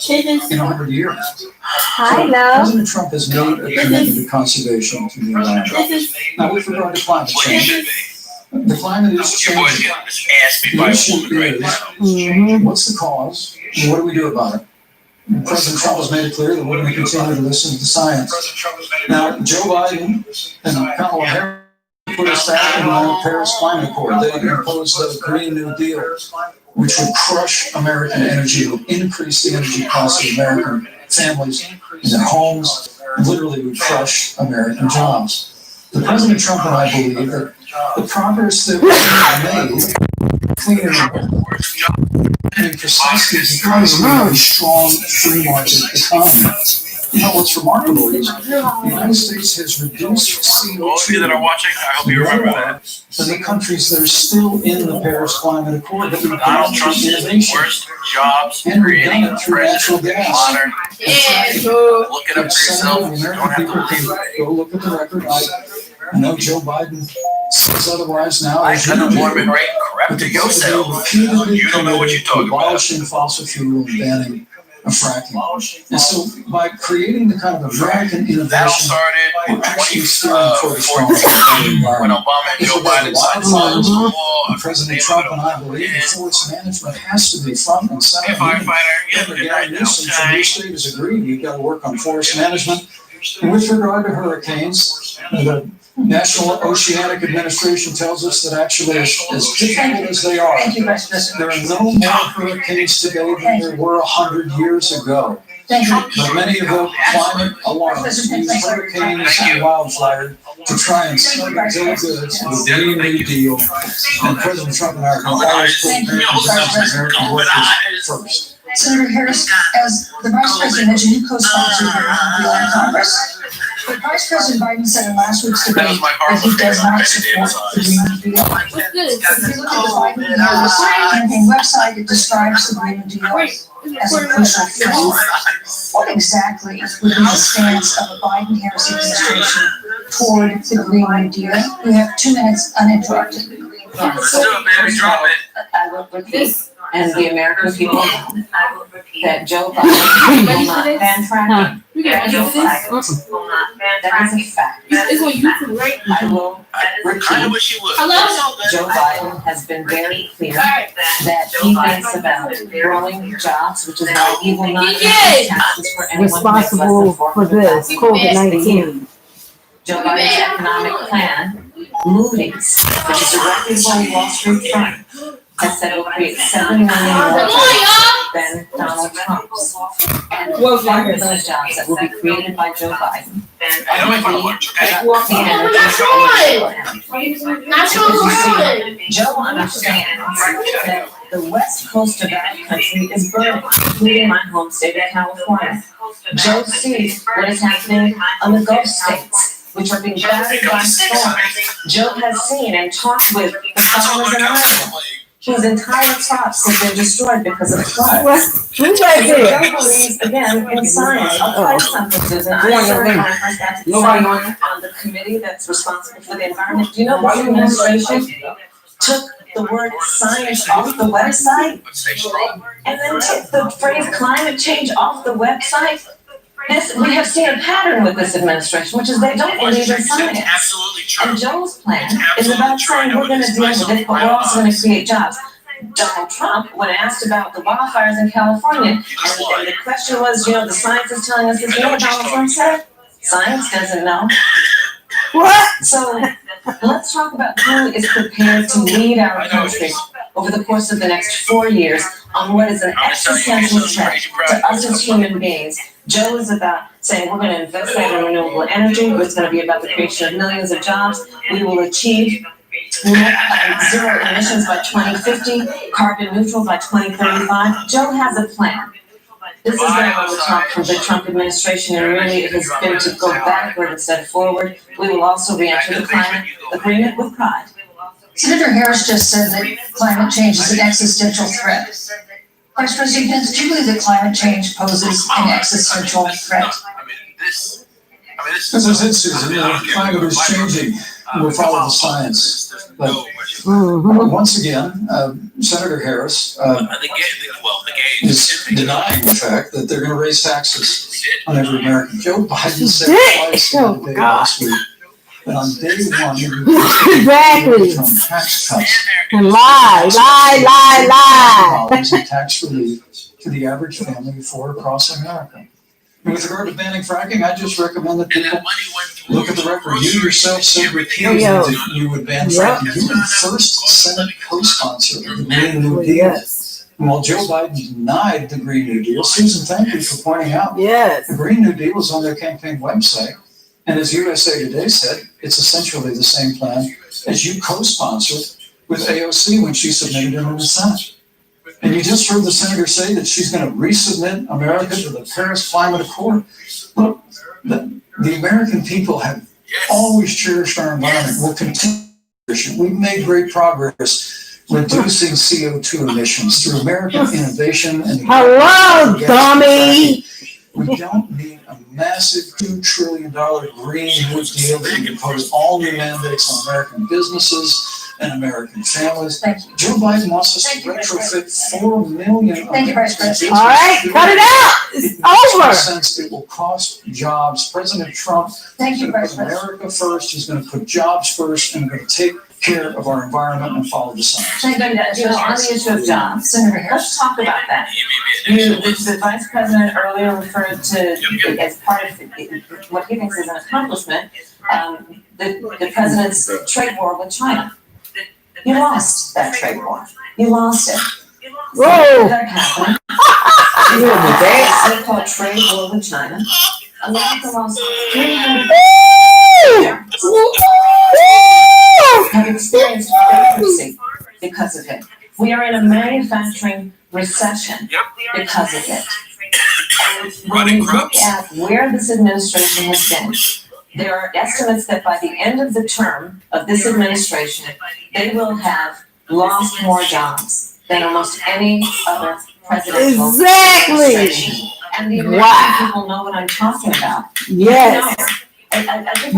Chickens. in 100 years. Hi, So, love. President Trump has made a commitment to conservation to the land. Now, with regard to climate change, The climate is changing. The issue is, what's the cause, and what do we do about it? And President Trump has made it clear that we're going to continue to listen to science. Now, Joe Biden and Kamala Harris put us back in the Paris Climate Accord. They imposed the Green New Deal, which would crush American energy, would increase the energy costs of American families in their homes, literally would crush American jobs. The President Trump and I believe that the progress that we've made cleaner and precisely because we have a strong free market economy. You know, what's remarkable is the United States has reduced CO2 All of you that are watching, I hope you remember that. than the countries that are still in the Paris Climate Accord that we've done Donald Trump through is the innovation. worst jobs And we've creating done it through natural president gas. modern. Yeah, Look it up for yourself. the You don't American have people to. can go look at the record. I know Joe Biden says otherwise now. Life as you do. unemployment rate crept But to the yourself. repeatedly You don't know what you're talking about. abolishing fossil fuel and banning fracking. And so by creating the kind of American That all innovation, started in we're actually steering toward a stronger 2014 when environment. Obama and Joe Biden signed the laws for war. And President Trump and I believe that forest management has to be front and Hey, center. firefighter, yeah, Governor good night Gavin now. Newsom from your state has agreed, we've got to work on forest management. And with regard to hurricanes, the National Oceanic Administration tells us that actually as difficult as they are, Thank you, Vice President. there are no more hurricanes today than there were 100 years ago. Thank you. But many of the climate alarms use hurricanes and wildfire to try and sell their goods with the Green New Deal. And President Trump and I are always put American workers first. Senator Harris, as the Vice President mentioned, you co-sponsored the bill in Congress. But Vice President Biden said in last week's That debate was my that he does not support the Green New Deal. What's If this? you look at the Biden-Harris campaign website, it describes the Green New Deal as a crucial threat. What exactly would be the stance of the Biden-Harris administration toward the Green New Deal? You have 2 minutes uninterrupted. Still, baby, drop it. I will repeat, and the American people know that Joe Biden will not ban fracking. We got Joe this. Biden will not ban fracking. That is a fact. It's on YouTube, right? I will I repeat, wish you would. Hello? Joe Biden has been very clear that he thinks about growing jobs, which is why he will not increase taxes for anyone who makes less than Responsible for this, $400,000 COVID-19. Joe Biden's economic plan, Moody's, which is a reputable Wall Street firm, has said it will create 7 million more jobs than Donald Trump's. And one of those jobs that will be created by Joe Biden I know my final words, okay? about clean energy and renewable energy. Joe understands that the west coast of our country is burning, including my home state of California. Joe sees what is happening on the Gulf states, which are being battered by storms. Joe has seen and talked with the farmers in Iowa whose entire crops have been destroyed because of floods. Who's right there? Joe believes again in science. I'll tell you something, Susan. I served when I first got to serve on the committee that's responsible for the environment. Do you know what administration took the word science off the website But stay strong. and then took the phrase climate change off the website? We have seen a pattern with this administration, which is they don't believe in science. Absolutely true. And Joe's plan is about saying we're gonna deal with it, but we're also gonna create jobs. Donald Trump, when asked about the wildfires in California, and the question was, the science is telling us this, you know what Donald Trump said? Science doesn't know. What? So let's talk about who is prepared to lead our country over the course of the next 4 years on what is an existential threat to us as human beings. Joe is about saying we're going to invest that in renewable energy. It's going to be about the creation of millions of jobs. We will achieve zero emissions by 2050, carbon neutral by 2035. Joe has a plan. This has been on the top for the Trump administration, and really it has been to go backward instead of forward. We will also re-enter the climate agreement with pride. Senator Harris just said that climate change is an existential threat. Vice President Pence, do you believe that climate change poses an existential threat? This As I said, Susan, the climate is changing. We'll follow the science. But once again, Senator Harris is denying the fact that they're going to raise taxes on every American. Joe Biden said twice in the debate last week that on day one, you Exactly. from tax cuts. And lie. Dollars in tax relief to the average family for across America. And with regard to banning fracking, I just recommend that And people that money went look at the record. You yourself said repeatedly that you would ban fracking. You were the first Senate co-sponsor of the Green New Deal. Yes. And while Joe Biden denied the Green New Deal, Susan, thank you for pointing out. Yes. The Green New Deal is on their campaign website. And as USA Today said, it's essentially the same plan as you co-sponsored with AOC when she submitted it in the Senate. And you just heard the senator say that she's going to resubmit America to the Paris Climate Accord. Look, the American people have always cherished our environment. We'll continue. We've made great progress reducing CO2 emissions through American innovation and Hello, dummy. we don't need a massive $2 trillion Green New Deal that would impose all new mandates on American businesses and American families. Thank you. Joe Biden wants us to Thank you, Vice retrofit 4 million. Thank you, Vice President. All right, cut it out. It's over. Since it will cost jobs. President Trump Thank is you, going to Vice put President. America first. He's going to put jobs first, and going to take care of our environment and follow the science. Thank you, On the issue of jobs, Senator Harris. let's talk about that. The vice president earlier referred to, as part of what he thinks is an accomplishment, the president's trade war with China. You lost that trade war. You lost it. Whoa. That happened. So-called trade war with China. America lost 300 have experienced bankruptcy because of it. We are in a manufacturing recession because of it. And when we look at where this administration has been, there are estimates that by the end of the term of this administration, they will have lost more jobs than almost any other presidential administration. And the American people know what I'm talking about. Yes. No. I think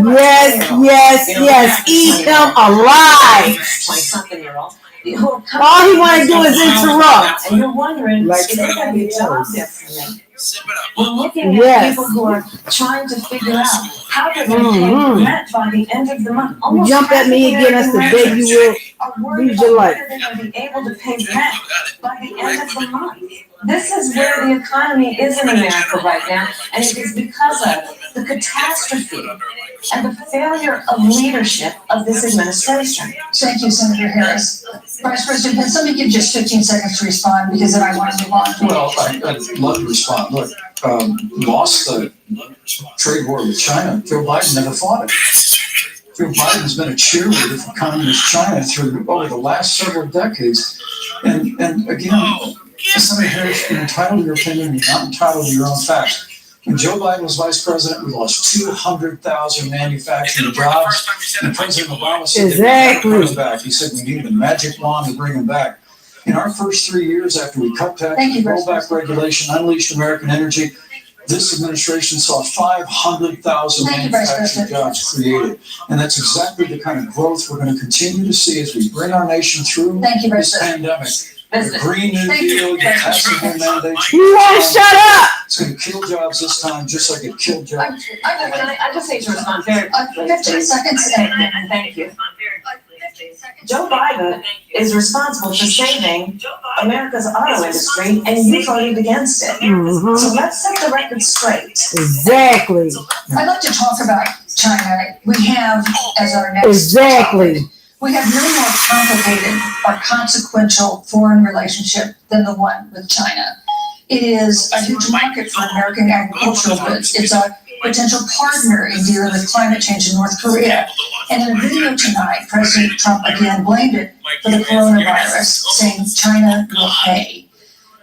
Yes. Eat him alive. 20-something-year-old. All he want to do is interrupt. And you're wondering, Like is there going to be a job yes. there for me? Zip it up. We're looking at Yes. people who are trying to figure out how they're going Mhm. to pay rent by the end of the month. You Almost jump at me again, that's the day you will are worried lose your about life. whether they're going to be able to pay rent by the end of the month. This is where the economy is in America right now, and it is because of the catastrophe and the failure of leadership of this administration. Thank you, Senator Harris. Vice President Pence, let me give just 15 seconds to respond because then I want to move on. Well, I'd love to respond. Look, lost the trade war with China. Joe Biden never fought it. Joe Biden's been a cheerleader for communist China through over the last several decades. And again, Senator Harris, you're entitled to your opinion, you're not entitled to your own facts. When Joe Biden was vice president, we lost 200,000 manufacturing jobs. And President Obama said they bring them back. He said we needed a magic wand to bring them back. In our first 3 years after we cut taxes, rolled back regulation, unleashed American energy, this administration saw 500,000 manufacturing jobs created. And that's exactly the kind of growth we're going to continue to see as we bring our nation through this pandemic. The Green New Deal, the taxes and mandates. You want to shut up? It's going to kill jobs this time, just like it killed jobs. I just need to respond very quickly. 15 seconds. And thank you. Joe Biden is responsible for saving America's auto industry, and you voted against it. Mhm. So let's set the record straight. Exactly. I'd like to talk about China. We have, as our next Exactly. topic, we have no more complicated or consequential foreign relationship than the one with China. It is a huge market for American agricultural goods. It's a potential partner in dealing with climate change in North Korea. And in a video tonight, President Trump again blamed it for the coronavirus, saying China will pay.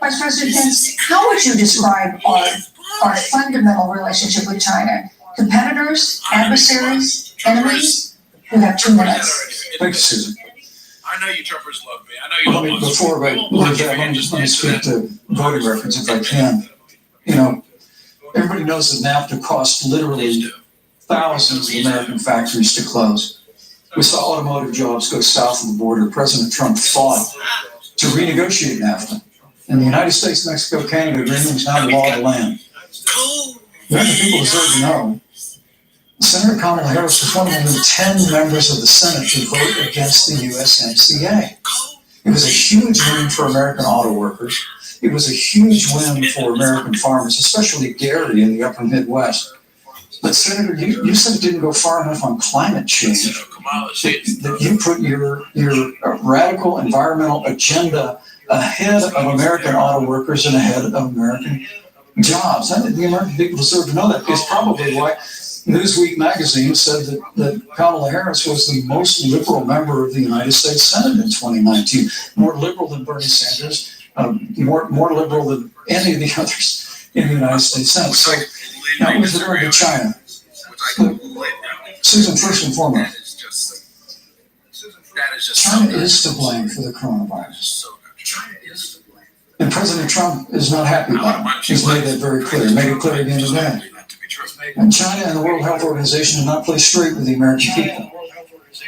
Vice President Pence, how would you describe our fundamental relationship with China? Competitors, adversaries, enemies? You have 2 minutes. Thank you, Susan. I know you Trumpers love me. I know you Let me, love us. before I leave that, let me speak to voting records if I can. You know, everybody knows that NAFTA cost literally thousands of American factories to close. We saw automotive jobs go south of the border. President Trump fought to renegotiate NAFTA. And the United States, Mexico, Canada agreement is now the law of the land. The American people deserve to know Senator Kamala Harris was one of only 10 members of the Senate to vote against the USMCA. It was a huge win for American auto workers. It was a huge win for American farmers, especially dairy in the upper Midwest. But Senator, you said it didn't go far enough on climate change. That you put your radical environmental agenda ahead of American auto workers and ahead of American jobs. The American people deserve to know that. It's probably why Newsweek magazine said that Kamala Harris was the most liberal member of the United States Senate in 2019. More liberal than Bernie Sanders, more liberal than any of the others in the United States Senate. So now with regard to China, Susan, first and foremost, China is to blame for the coronavirus. And President Trump is not happy about it. He's made that very clear. Made it clear again today. And China and the World Health Organization did not play straight with the American people.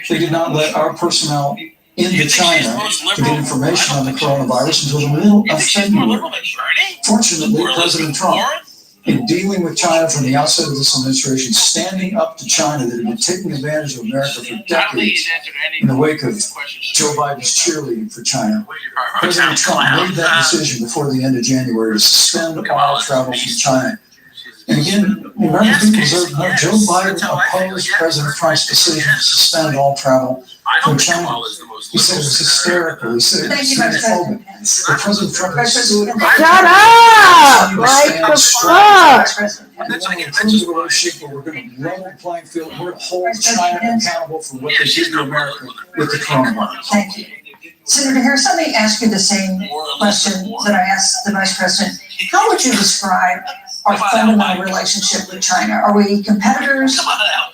They did not let our personnel into China to get information on the coronavirus until the middle of February. Fortunately, President Trump, in dealing with China from the outset of this administration, standing up to China that had been taking advantage of America for decades in the wake of Joe Biden's cheerleading for China, President Trump made that decision before the end of January to suspend all travel from China. And again, the American people deserve to know Joe Biden opposed President Trump's decision to suspend all travel from China. He said it was hysterical. He said it was xenophobic. But President Trump stood up. Shut up! Like the fuck? We want to improve the relationship where we're going to level the playing field. We're going to hold China accountable for what they did to America with the coronavirus. Thank you. Senator Harris, let me ask you the same question that I asked the Vice President. How would you describe our fundamental relationship with China? Are we competitors,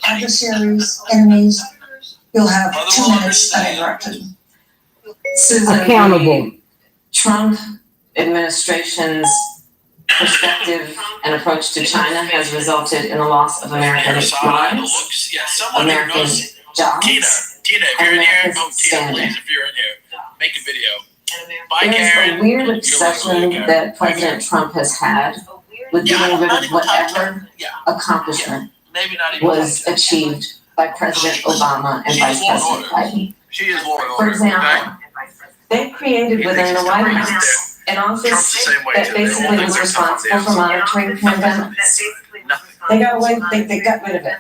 adversaries, enemies? You'll have 2 minutes uninterrupted. Susan, Accountable. the Trump administration's perspective and approach to China has resulted in the loss of American lives, American jobs, Tina, if and you're in here, America's Tina, standing. please, if you're in here, make a video. Bye, There's Karen. a weird obsession that President Trump has had with getting rid of whatever accomplishment Maybe not even. was achieved by President Obama and Vice President Biden. She is law and For order, example, they created within the White House an Trump's the office same way that too. basically was responsible for monitoring pandemics. They got away, they got rid of it.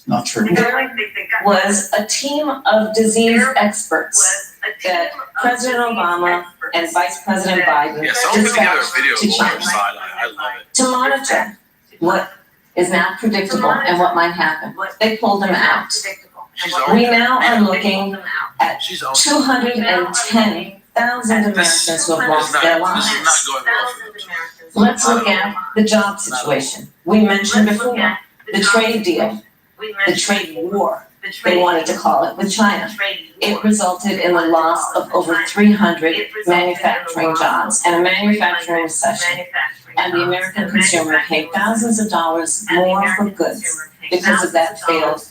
Not true. There was a team of disease experts that President Obama and Vice President Biden Yeah, someone put together a dispatched video to of the China side. I love it. to monitor what is now predictable and what might happen. They pulled them out. She's We already. now are looking at She's already. 210,000 Americans who have lost their This is lives. not going well for them. Let's look at the job situation. We mentioned before, the trade deal, the trade war, they wanted to call it, with China. It resulted in the loss of over 300 manufacturing jobs and a manufacturing recession. And the American consumer paid thousands of dollars more for goods because of that failed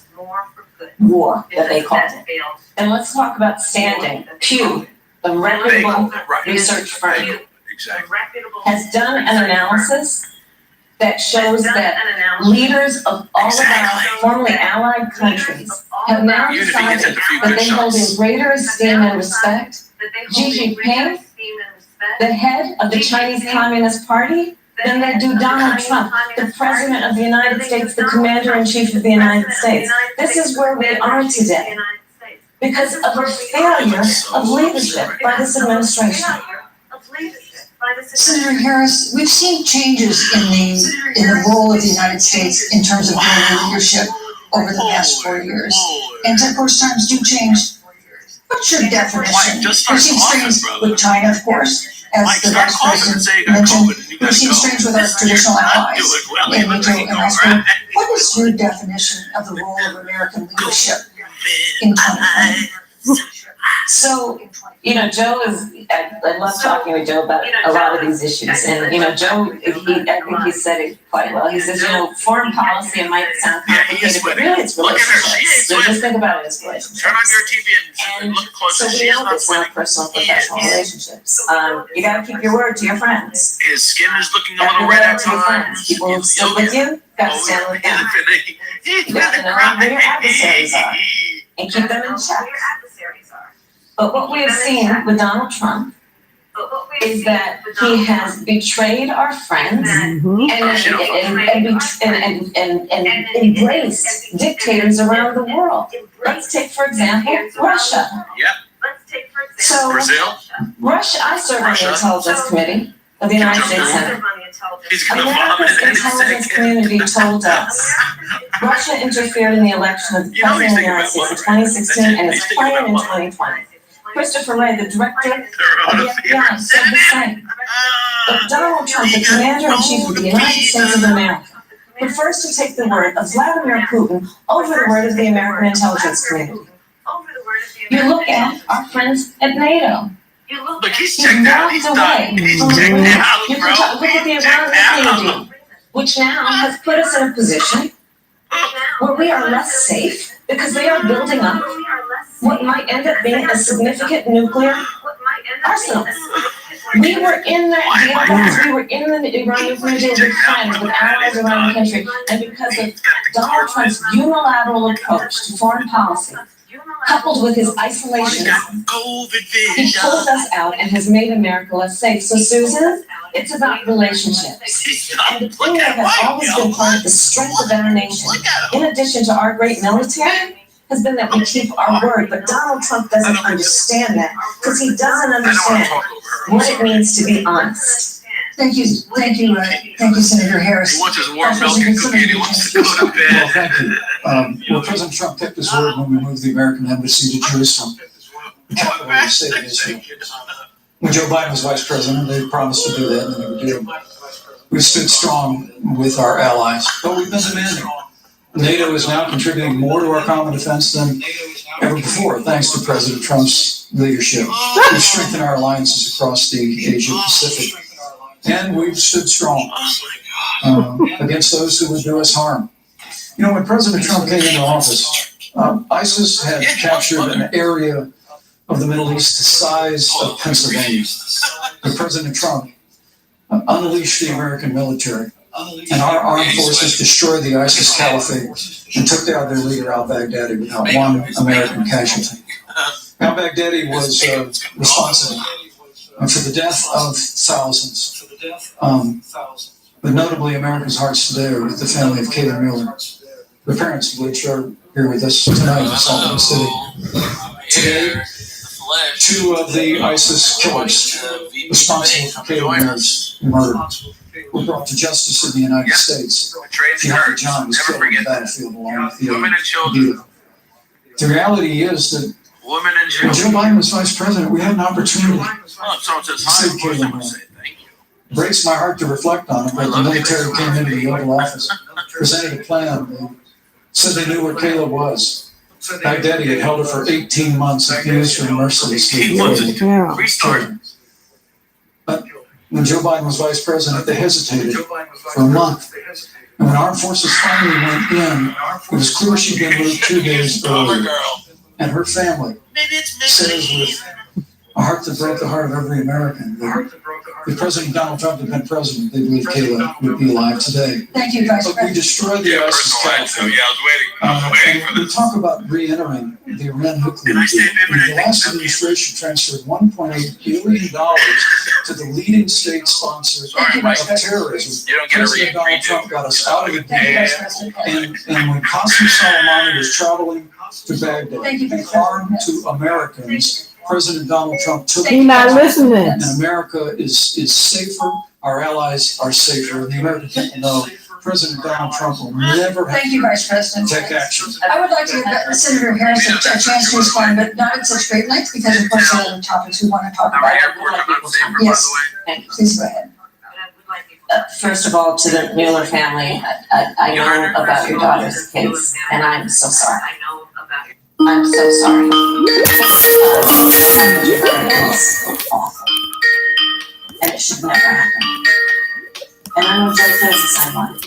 war that they called it. And let's talk about standing. Pew, a reputable Right. research firm, Exactly. has done an analysis that shows that leaders of all of our formerly allied countries have now Even if he gets decided a few that good they hold in shots. greater esteem and respect Xi Jinping, the head of the Chinese Communist Party, than they do Donald Trump, the President of the United States, the Commander-in-Chief of the United States. This is where we are today because of a failure of leadership by this administration. Senator Harris, we've seen changes in the role of the United States in terms of global leadership over the past 4 years. And of course, times do change. What's your definition? We've seen strange with China, of course, as the Vice President mentioned. We've seen strange with our traditional allies in NATO and elsewhere. What is your definition of the role of American leadership in 2020? So, Joe I love talking with Joe about a lot of these issues. And, Joe, I think he said it quite well. He says, foreign policy, it might sound complicated, but really it's relationships. So just think about it as relationships. Turn on your TV and look closer. So we know this in our personal professional relationships. You gotta keep your word to your friends. His skin is looking a Gotta little be red loyal at to your friends. times. People who stick with you, gotta stand with them. You gotta know who your adversaries are and keep them in check. But what we have seen with Donald Trump is that he has betrayed our friends and embraced dictators around the world. Let's take, for example, Russia. So, Brazil? Russia, I serve on the Intelligence Committee of the United States Senate. He's gonna vomit America's in a intelligence second. community told us Russia interfered in the election of the You know he's president of the thinking United about States in vomit. 2016 and He's is thinking playing in about vomit. 2020. Christopher Wray, the director of the FBI, said the same. But Donald Trump, the commander-in-chief of the United States of America, prefers to take the word of Vladimir Putin over the word of the American intelligence community. You look at our friends at NATO. Look, he's He's checked out. walked He's away done. He's from the checked agreement. out, You bro. can look at the He's Iran checked nuclear out. deal, which now has put us in a position where we are less safe because they are building up what might end up being a significant nuclear arsenal. We were in that deal, we were in the Iran nuclear deal with friends, with allies around the country, and because of Donald Trump's unilateral approach to foreign policy, coupled with his isolationism, he pulled us out and has made America less safe. So Susan, it's about relationships. And the thing that has always been part of the strength of our nation, in addition to our great military, has been that we keep our word. But Donald Trump doesn't understand that because he doesn't understand what it means to be honest. Thank you, Senator Harris. He wants his warm milk and cookie and he wants to go to Well, bed. thank you. President Trump kept his word when we moved the American embassy to Jerusalem, the capital of the state of Israel. When Joe Biden was vice president, they promised to do that, and they would do it. We stood strong with our allies, but we've been demanding. NATO is now contributing more to our common defense than ever before, thanks to President Trump's leadership. We've strengthened our alliances across the Asia Pacific, and we've stood strong against those who would do us harm. When President Trump came into office, ISIS had captured an area of the Middle East the size of Pennsylvania. But President Trump unleashed the American military, and our armed forces destroyed the ISIS caliphate and took down their leader al-Baghdadi without one American casualty. Al-Baghdadi was responsible for the death of thousands. But notably, America's hearts today are with the family of Kayla Mueller, the parents of which are here with us tonight in Salt Lake City. Today, two of the ISIS killers responsible for Kayla Mueller's murder were brought to justice in the United States. Fiona John was killed on the battlefield along with the Women and children. The reality is that Women and when children. Joe Biden was vice president, we had an opportunity. Well, if someone says to hi, save of course Kayla I'm gonna Mueller. say thank you. It breaks my heart to reflect on it, but the military came into the Oval Office, presented a plan. They said they knew where Kayla was. Baghdadi had held her for 18 months, abused her mercilessly. 18 months. Yeah. Restart. But when Joe Biden was vice president, they hesitated for a month. And when armed forces finally went in, it was clear she'd been moved 2 days earlier. And her family says with a heart that broke the heart of every American that if President Donald Trump had been president, they believe Kayla would be alive today. Thank you, Vice But we President. destroyed the Yeah, ISIS personal ad, so caliphate. yeah, I was waiting for And we this. talk about re-entering the Iran nuclear Can I say deal. a favor? The last administration transferred $1.8 billion to the leading state sponsor Sorry, Mike. of terrorism. You don't get a President Donald redo. Trump got us out of the Thank you, deal. Vice President. And when Qasem Soleimani was traveling to Baghdad, Thank you, the Vice harm President. to Americans, President Donald Trump took He it. not listening. And America is safer, our allies are safer, and the American people know President Donald Trump will never have Thank you, Vice President. to take action. I would like to give Senator Harris a chance to respond, but not at such great length because of course there are other topics we want to talk Our about. airport, I'm not safer, by the Yes. way. Please go ahead. First of all, to the Mueller family, I know about your daughter's case, and I'm so sorry. I'm so sorry. should never happen. And I know Joe feels the same way.